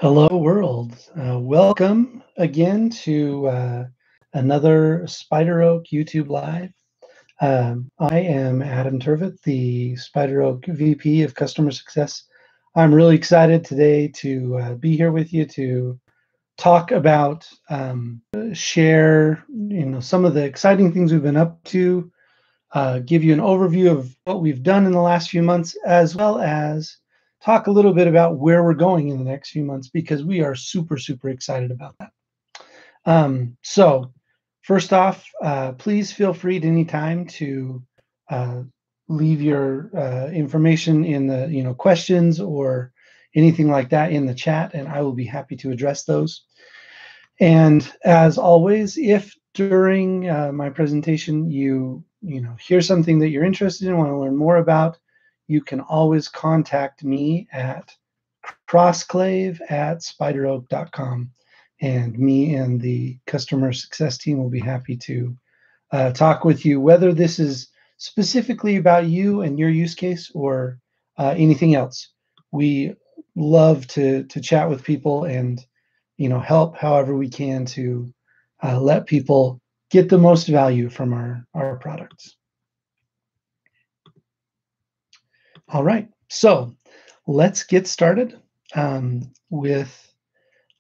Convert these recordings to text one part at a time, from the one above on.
Hello, world. Welcome again to another Spider Oak YouTube Live. I am Adam Turvitt, the Spider Oak VP of Customer Success. I'm really excited today to be here with you to talk about, share, some of the exciting things we've been up to, give you an overview of what we've done in the last few months, as well as talk a little bit about where we're going in the next few months because we are super, super excited about that. So, first off, please feel free at any time to uh, leave your information in the questions or anything like that in the chat, and I will be happy to address those. And as always, if during my presentation you hear something that you're interested in, want to learn more about, you can always contact me at crossclave@spideroak.com, and me and the customer success team will be happy to talk with you, whether this is specifically about you and your use case or anything else. We love to chat with people and help however we can to let people get the most value from our products. All right, so let's get started with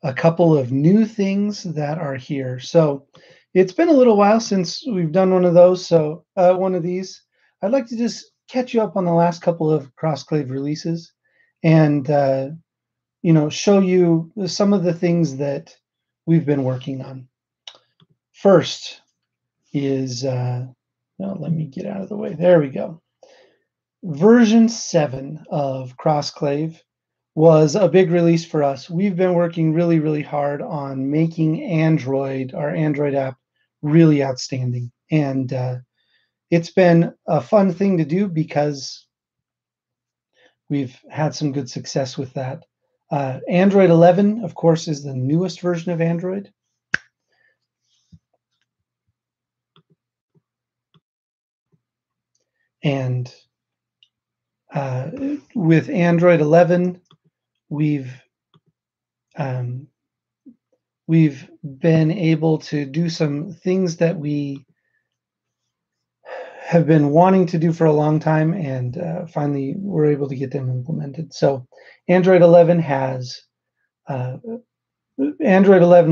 a couple of new things that are here. So it's been a little while since we've done one of those. So one of these, I'd like to just catch you up on the last couple of Crossclave releases and show you some of the things that we've been working on. First is, let me get out of the way. There we go. Version 7 of Crossclave was a big release for us. We've been working really, really hard on making our Android app, really outstanding. And it's been a fun thing to do because we've had some good success with that. Android 11, of course, is the newest version of Android. And with Android 11, we've been able to do some things that we have been wanting to do for a long time, and finally we're able to get them implemented. So Android 11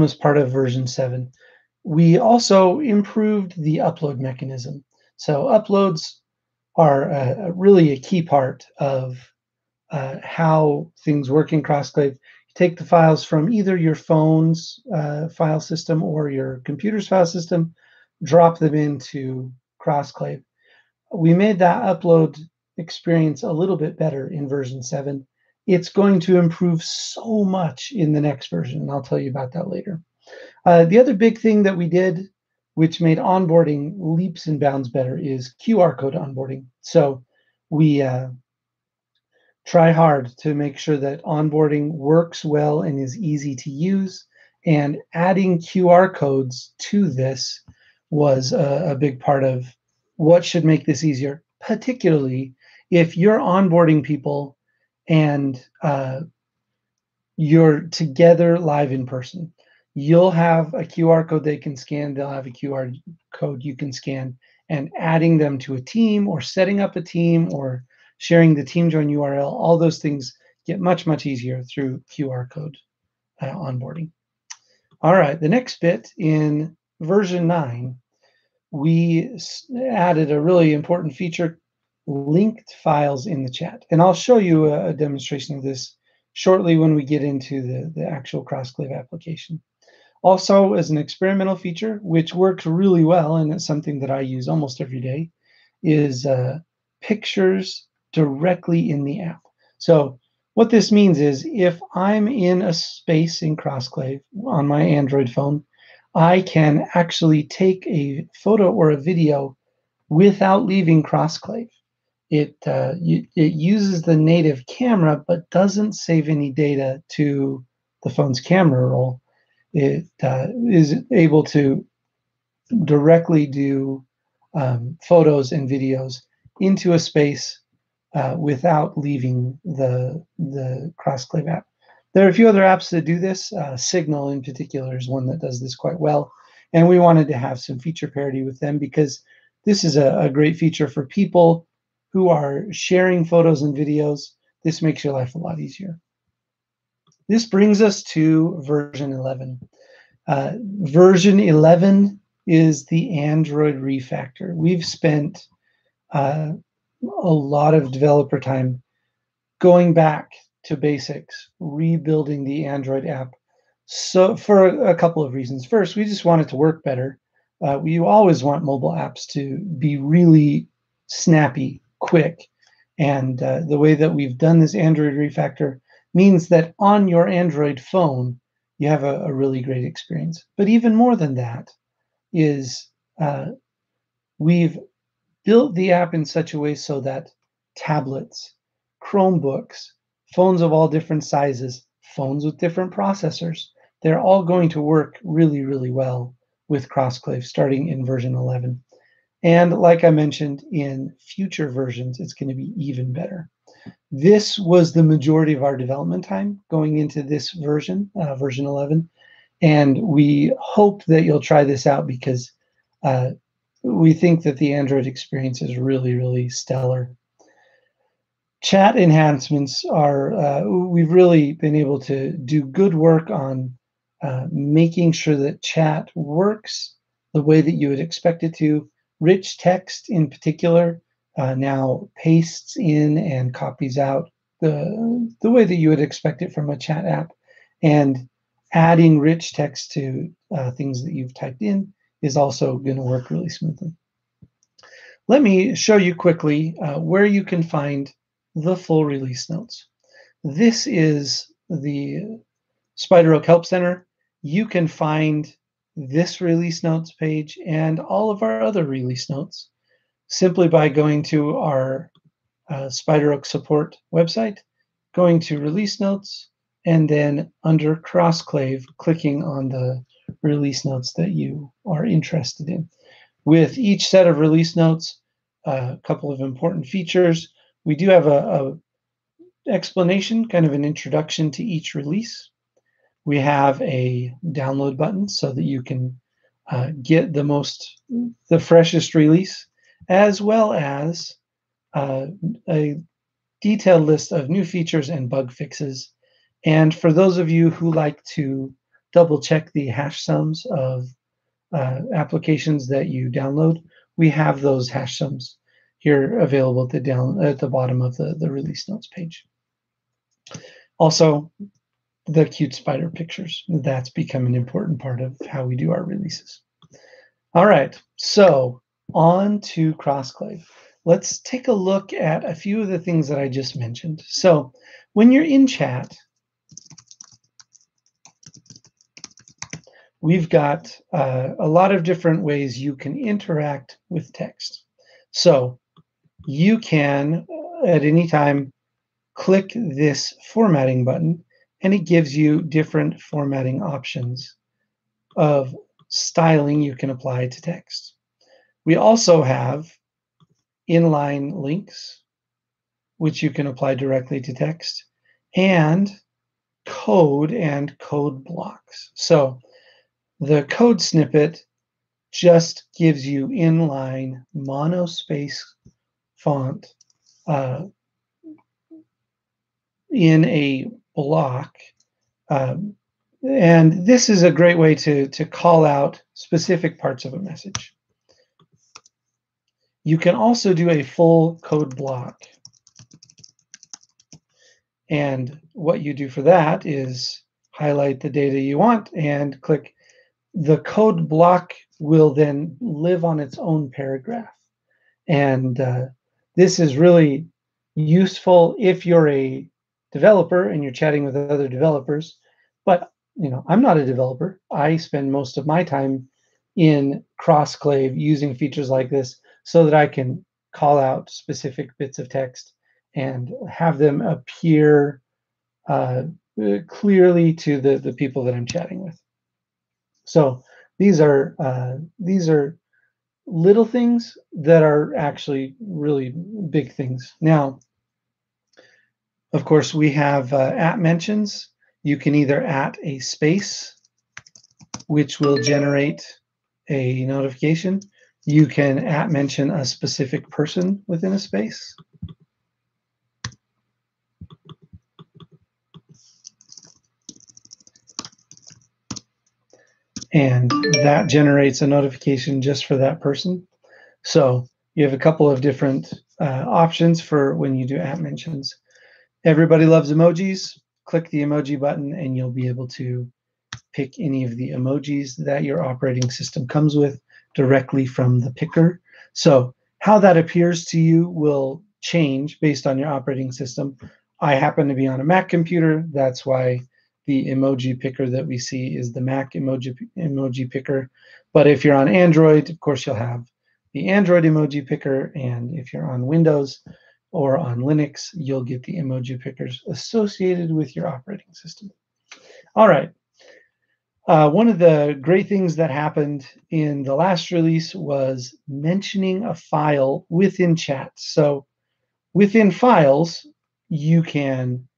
was part of version 7. We also improved the upload mechanism. So uploads are really a key part of how things work in Crossclave. You take the files from either your phone's file system or your computer's file system, drop them into Crossclave. We made that upload experience a little bit better in version 7. It's going to improve so much in the next version, and I'll tell you about that later. The other big thing that we did, which made onboarding leaps and bounds better, is QR code onboarding. So we try hard to make sure that onboarding works well and is easy to use. And adding QR codes to this was a big part of what should make this easier, particularly if you're onboarding people and you're together live in person. You'll have a QR code they can scan, they'll have a QR code you can scan, and adding them to a team or setting up a team or sharing the team join URL, all those things get much, much easier through QR code onboarding. All right, the next bit in version 9, we added a really important feature, linked files in the chat. And I'll show you a demonstration of this shortly when we get into the actual Crossclave application. Also, as an experimental feature, which works really well, and it's something that I use almost every day, is pictures directly in the app. So what this means is if I'm in a space in Crossclave on my Android phone, I can actually take a photo or a video without leaving Crossclave. It uses the native camera, but doesn't save any data to the phone's camera roll. It is able to directly do photos and videos into a space without leaving the Crossclave app. There are a few other apps that do this. Signal in particular is one that does this quite well. And we wanted to have some feature parity with them because this is a great feature for people who are sharing photos and videos. This makes your life a lot easier. This brings us to version 11. Version 11 is the Android refactor. We've spent a lot of developer time going back to basics, rebuilding the Android app. So for a couple of reasons. First, we just want it to work better. We always want mobile apps to be really snappy, quick. And the way that we've done this Android refactor means that on your Android phone, you have a really great experience. But even more than that is we've built the app in such a way so that tablets, Chromebooks, phones of all different sizes, phones with different processors, they're all going to work really, really well with Crossclave starting in version 11. And like I mentioned, in future versions, it's going to be even better. This was the majority of our development time going into this version, version 11. And we hope that you'll try this out because we think that the Android experience is really, really stellar. Chat enhancements are, we've really been able to do good work on making sure that chat works the way that you would expect it to. Rich text in particular now pastes in and copies out the way that you would expect it from a chat app. And adding rich text to things that you've typed in is also going to work really smoothly. Let me show you quickly where you can find the full release notes. This is the SpiderOak Help Center. You can find this release notes page and all of our other release notes simply by going to our SpiderOak support website, going to release notes, and then under Crossclave, clicking on the release notes that you are interested in. With each set of release notes, a couple of important features. We do have a explanation, kind of an introduction to each release. We have a download button so that you can get the freshest release, as well as a detailed list of new features and bug fixes. And for those of you who like to double check the hash sums of applications that you download, we have those hash sums here available at the bottom of the release notes page. Also, the cute spider pictures. That's become an important part of how we do our releases. All right, so on to Crossclave. Let's take a look at a few of the things that I just mentioned. So when you're in chat, we've got a lot of different ways you can interact with text. So you can, at any time, click this formatting button, and it gives you different formatting options of styling you can apply to text. We also have inline links, which you can apply directly to text, and code blocks. So the code snippet just gives you inline monospace font in a block. And this is a great way to call out specific parts of a message. You can also do a full code block. And what you do for that is highlight the data you want and click. The code block will then live on its own paragraph. And this is really useful if you're a developer and you're chatting with other developers. But I'm not a developer. I spend most of my time in Crossclave using features like this so that I can call out specific bits of text and have them appear clearly to the people that I'm chatting with. So these are little things that are actually really big things. Now, of course, we have app mentions. You can either @ a space, which will generate a notification. You can @ mention a specific person within a space. And that generates a notification just for that person. So you have a couple of different options for when you do @ mentions. Everybody loves emojis. Click the emoji button and you'll be able to pick any of the emojis that your operating system comes with directly from the picker. So how that appears to you will change based on your operating system. I happen to be on a Mac computer. That's why the emoji picker that we see is the Mac emoji picker. But if you're on Android, of course, you'll have the Android emoji picker. And if you're on Windows or on Linux, you'll get the emoji pickers associated with your operating system. All right. One of the great things that happened in the last release was mentioning a file within chat. So within files, you can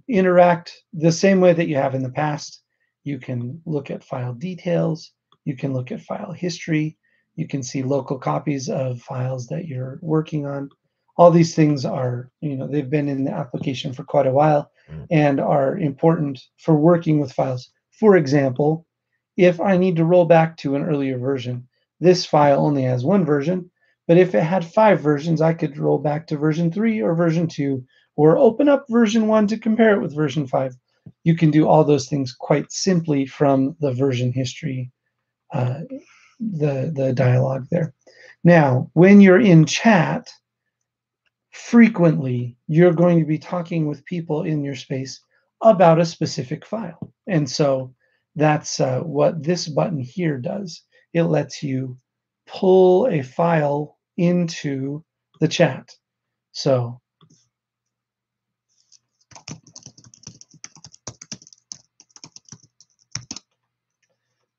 interact the same way that you have in the past. You can look at file details. You can look at file history. You can see local copies of files that you're working on. All these things are, they've been in the application for quite a while and are important for working with files. For example, if I need to roll back to an earlier version, this file only has one version, but if it had 5 versions, I could roll back to version 3 or version 2, or open up version 1 to compare it with version 5. You can do all those things quite simply from the version history, the dialogue there. Now, when you're in chat, frequently you're going to be talking with people in your space about a specific file. And so that's what this button here does. It lets you pull a file into the chat. So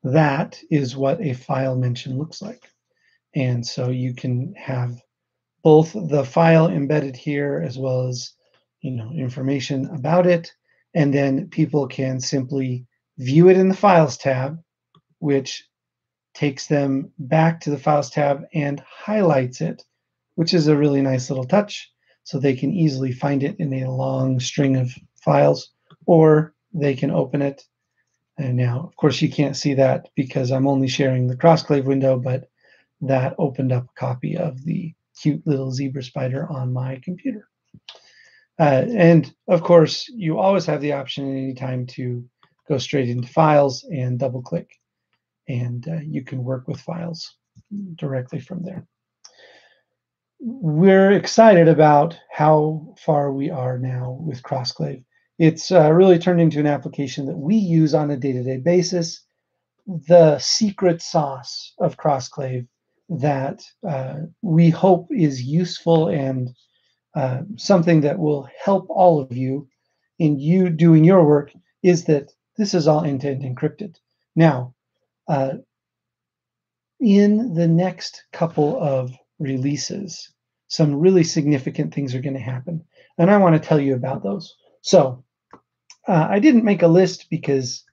that is what a file mention looks like. And so you can have both the file embedded here as well as information about it, and then people can simply view it in the Files tab, which takes them back to the Files tab and highlights it, which is a really nice little touch, so they can easily find it in a long string of files, or they can open it. And now, of course, you can't see that because I'm only sharing the Crossclave window, but that opened up a copy of the cute little zebra spider on my computer. And of course, you always have the option at any time to go straight into files and double click, and you can work with files directly from there. We're excited about how far we are now with Crossclave. It's really turned into an application that we use on a day-to-day basis. The secret sauce of Crossclave that we hope is useful and something that will help all of you in you doing your work is that this is all end-to-end encrypted. Now, in the next couple of releases, some really significant things are going to happen, and I want to tell you about those. So I didn't make a list because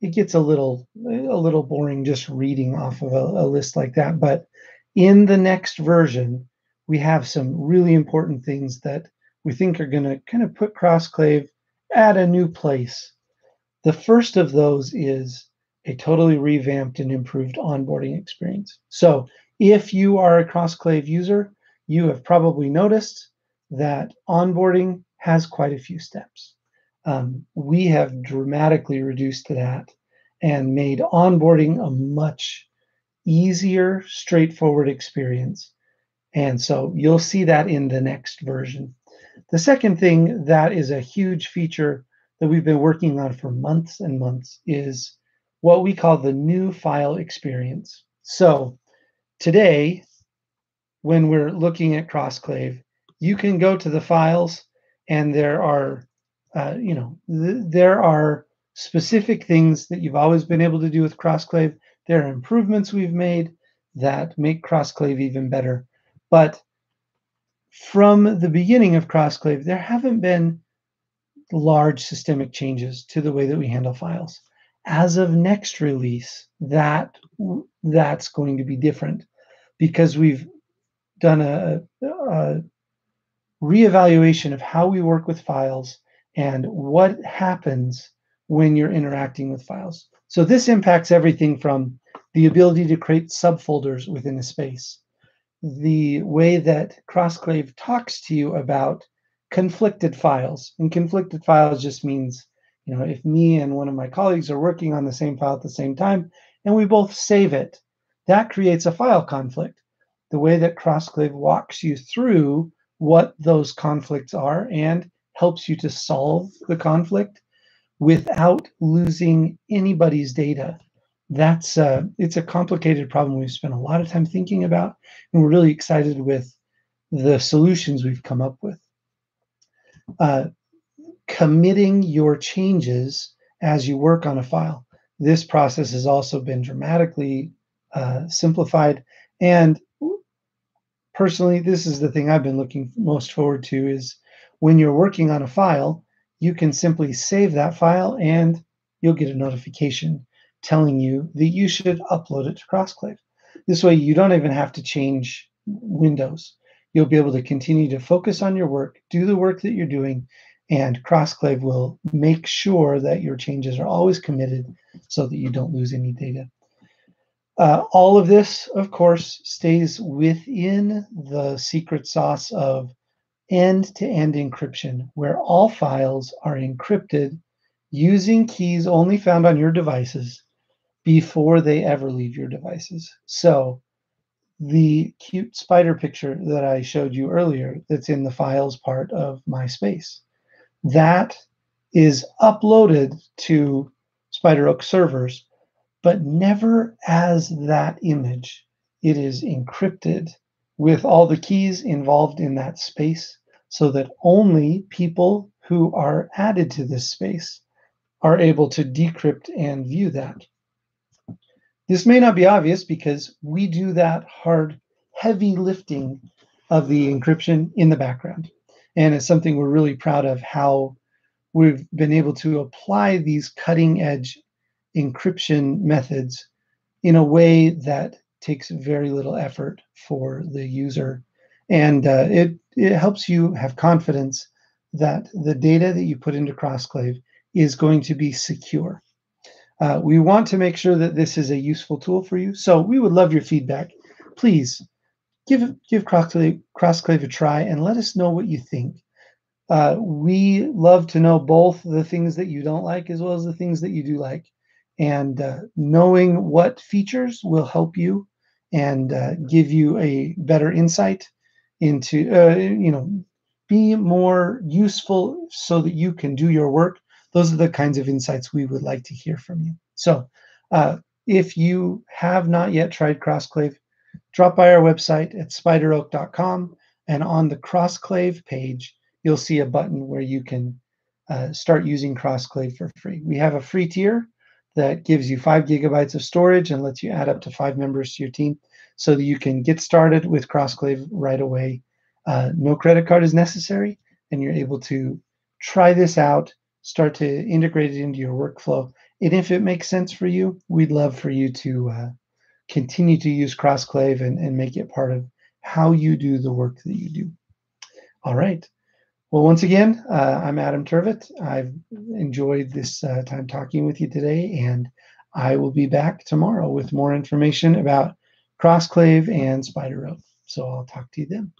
it gets a little boring just reading off of a list like that. But in the next version, we have some really important things that we think are going to kind of put Crossclave at a new place. The first of those is a totally revamped and improved onboarding experience. So if you are a Crossclave user, you have probably noticed that onboarding has quite a few steps. We have dramatically reduced that and made onboarding a much easier, straightforward experience. And so you'll see that in the next version. The second thing that is a huge feature that we've been working on for months and months is what we call the new file experience. So today, when we're looking at Crossclave, you can go to the files, and there are, there are specific things that you've always been able to do with Crossclave. There are improvements we've made that make Crossclave even better. But from the beginning of Crossclave, there haven't been large systemic changes to the way that we handle files. As of next release, that's going to be different because we've done a reevaluation of how we work with files and what happens when you're interacting with files. So this impacts everything from the ability to create subfolders within a space, the way that Crossclave talks to you about conflicted files. And conflicted files just means, if me and one of my colleagues are working on the same file at the same time and we both save it, that creates a file conflict. The way that Crossclave walks you through what those conflicts are and helps you to solve the conflict without losing anybody's data. It's a complicated problem we've spent a lot of time thinking about, and we're really excited with the solutions we've come up with. Committing your changes as you work on a file. This process has also been dramatically simplified, and personally, this is the thing I've been looking most forward to is when you're working on a file, you can simply save that file and you'll get a notification telling you that you should upload it to Crossclave. This way, you don't even have to change windows. You'll be able to continue to focus on your work, do the work that you're doing, and Crossclave will make sure that your changes are always committed so that you don't lose any data. All of this, of course, stays within the secret sauce of end-to-end encryption, where all files are encrypted using keys only found on your devices before they ever leave your devices. So the cute spider picture that I showed you earlier that's in the files part of my space, that is uploaded to SpiderOak servers, but never as that image. It is encrypted with all the keys involved in that space so that only people who are added to this space are able to decrypt and view that. This may not be obvious because we do that hard, heavy lifting of the encryption in the background. And it's something we're really proud of, how we've been able to apply these cutting edge encryption methods in a way that takes very little effort for the user. And it helps you have confidence that the data that you put into Crossclave is going to be secure. We want to make sure that this is a useful tool for you. So we would love your feedback. Please give Crossclave a try and let us know what you think. We love to know both the things that you don't like as well as the things that you do like. And knowing what features will help you and give you a better insight into, be more useful so that you can do your work. Those are the kinds of insights we would like to hear from you. So if you have not yet tried Crossclave, drop by our website at spideroak.com, and on the Crossclave page, you'll see a button where you can start using Crossclave for free. We have a free tier that gives you 5 gigabytes of storage and lets you add up to 5 members to your team so that you can get started with Crossclave right away. No credit card is necessary, and you're able to try this out, start to integrate it into your workflow. And if it makes sense for you, we'd love for you to continue to use Crossclave and make it part of how you do the work that you do. All right. Well, once again, I'm Adam Turvitt. I've enjoyed this time talking with you today, and I will be back tomorrow with more information about Crossclave and SpiderOak. So I'll talk to you then.